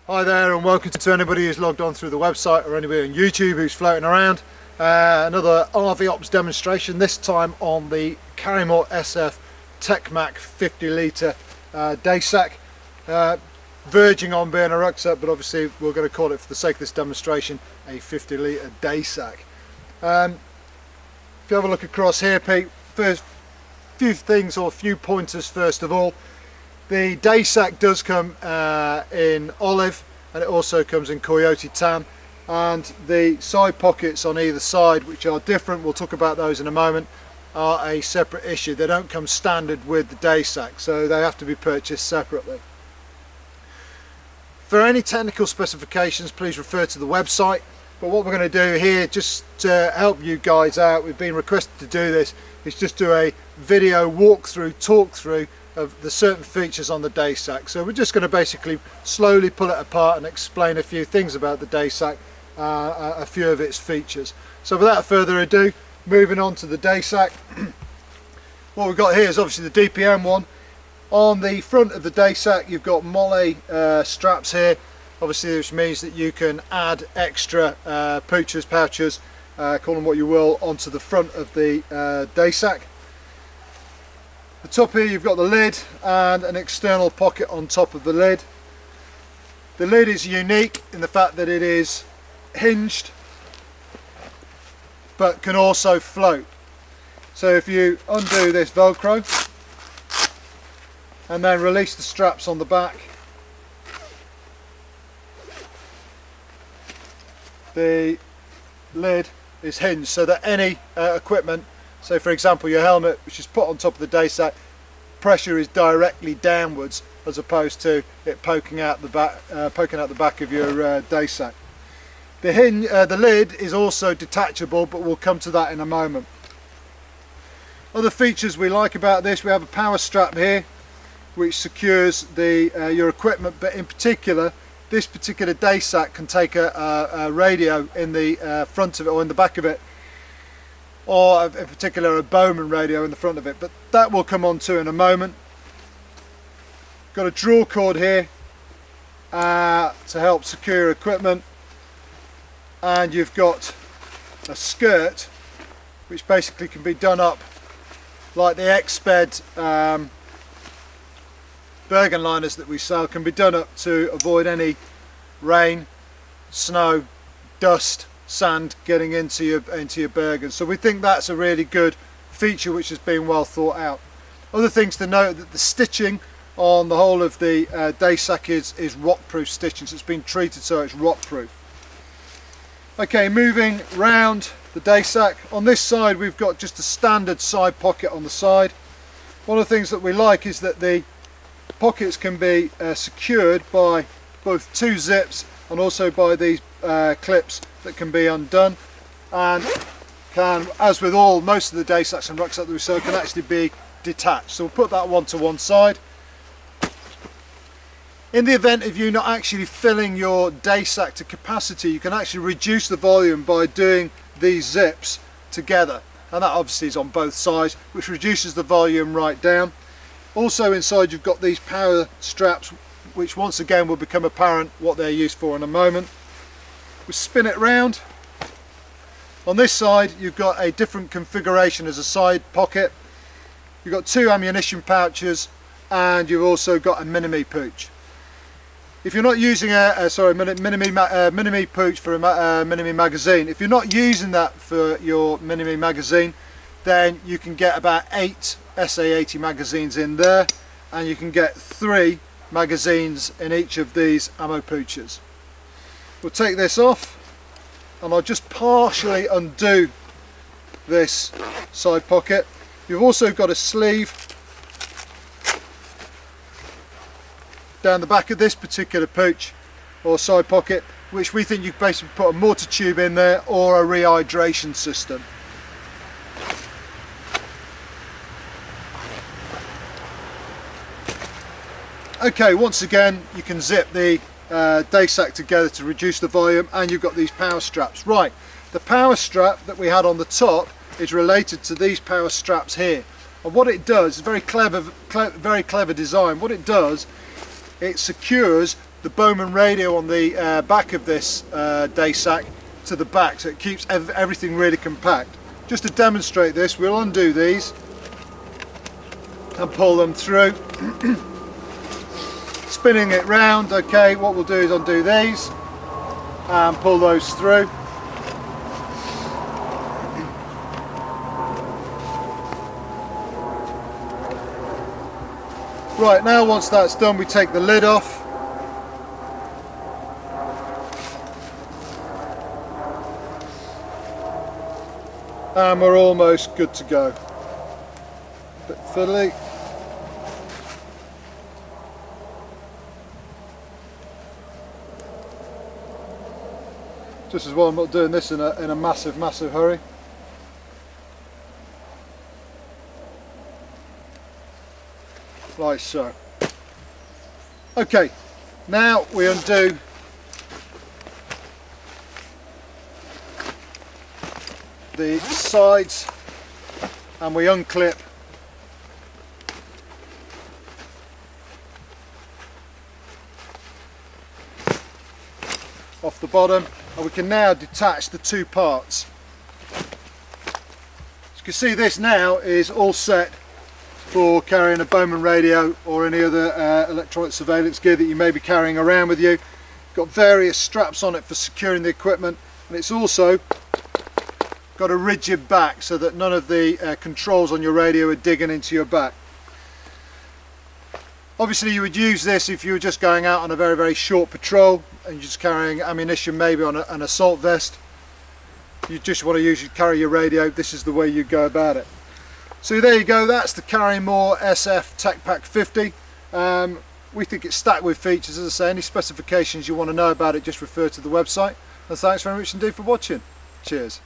Hi there, and welcome to anybody who's logged on through the website or anybody on YouTube who's floating around. Another RV Ops demonstration, this time on the Carrymore SF TechMac 50 litre day sack. Verging on being a rucksack, but obviously we're going to call it, for the sake of this demonstration, a 50 litre day sack. If you have a look across here, Pete, first few things, or a few pointers first of all. The day sack does come in olive, and it also comes in coyote tan, and the side pockets on either side, which are different, we'll talk about those in a moment, are a separate issue. They don't come standard with the day sack, so they have to be purchased separately. For any technical specifications, please refer to the website. But what we're going to do here, just to help you guys out, we've been requested to do this, is just do a video walkthrough, talk through of the certain features on the day sack. So we're just going to basically slowly pull it apart and explain a few things about the day sack, a few of its features. So without further ado, moving on to the day sack. What we've got here is obviously the DPM one. On the front of the day sack you've got molle straps here, obviously, which means that you can add extra pouches, pouches, call them what you will, onto the front of the day sack. The top here you've got the lid and an external pocket on top of the lid. The lid is unique in the fact that it is hinged but can also float. So if you undo this Velcro and then release the straps on the back, the lid is hinged so that any equipment, so for example your helmet, which is put on top of the day sack, pressure is directly downwards as opposed to it poking out the back of your day sack. The lid is also detachable, but we'll come to that in a moment. Other features we like about this, we have a power strap here which secures your equipment, but in particular this particular day sack can take a radio in the front of it, or in the back of it, or in particular a Bowman radio in the front of it, but that will come on to in a moment. Got a draw cord here to help secure equipment, and you've got a skirt which basically can be done up like the Exped Bergen liners that we sell, can be done up to avoid any rain, snow, dust, sand getting into your Bergen. So we think that's a really good feature which has been well thought out. Other things to note, that the stitching on the whole of the day sack is rock-proof stitching, so it's been treated so it's rock-proof. Okay, moving round the day sack. On this side we've got just a standard side pocket on the side. One of the things that we like is that the pockets can be secured by both two zips and also by these clips that can be undone, and can, as with most of the day sacks and rucksacks that we sell, can actually be detached. So we'll put that one to one side. In the event of you not actually filling your day sack to capacity, you can actually reduce the volume by doing these zips together, and that obviously is on both sides, which reduces the volume right down. Also inside you've got these power straps, which once again will become apparent what they're used for in a moment. We spin it round. On this side you've got a different configuration as a side pocket. You've got two ammunition pouches, and you've also got a mini-me pouch. If you're not using mini-me pouch for a mini-me magazine, if you're not using that for your mini-me magazine, then you can get about 8 SA80 magazines in there, and you can get 3 magazines in each of these ammo pouches. We'll take this off, and I'll just partially undo this side pocket. You've also got a sleeve down the back of this particular pouch or side pocket, which we think you can basically put a mortar tube in there or a rehydration system. Okay, once again you can zip the day sack together to reduce the volume, and you've got these power straps. Right, the power strap that we had on the top is related to these power straps here, and what it does is very clever design. What it does, it secures the Bowman radio on the back of this day sack to the back, so it keeps everything really compact. Just to demonstrate this, we'll undo these and pull them through. Spinning it round. Okay, what we'll do is undo these and pull those through. Right, now once that's done, we take the lid off. And we're almost good to go. A bit fiddly. Just as well I'm not doing this in a massive hurry. Like so. Okay, now we undo the sides and we unclip off the bottom, and we can now detach the two parts. As you can see, this now is all set for carrying a Bowman radio or any other electronic surveillance gear that you may be carrying around with you. Got various straps on it for securing the equipment, and it's also got a rigid back so that none of the controls on your radio are digging into your back. Obviously you would use this if you were just going out on a very short patrol and you're just carrying ammunition, maybe on an assault vest. You just want to carry your radio. This is the way you go about it. So there you go, that's the Carrymore SF TechPack 50. We think it's stacked with features. As I say, any specifications you want to know about it, just refer to the website. And thanks very much indeed for watching. Cheers.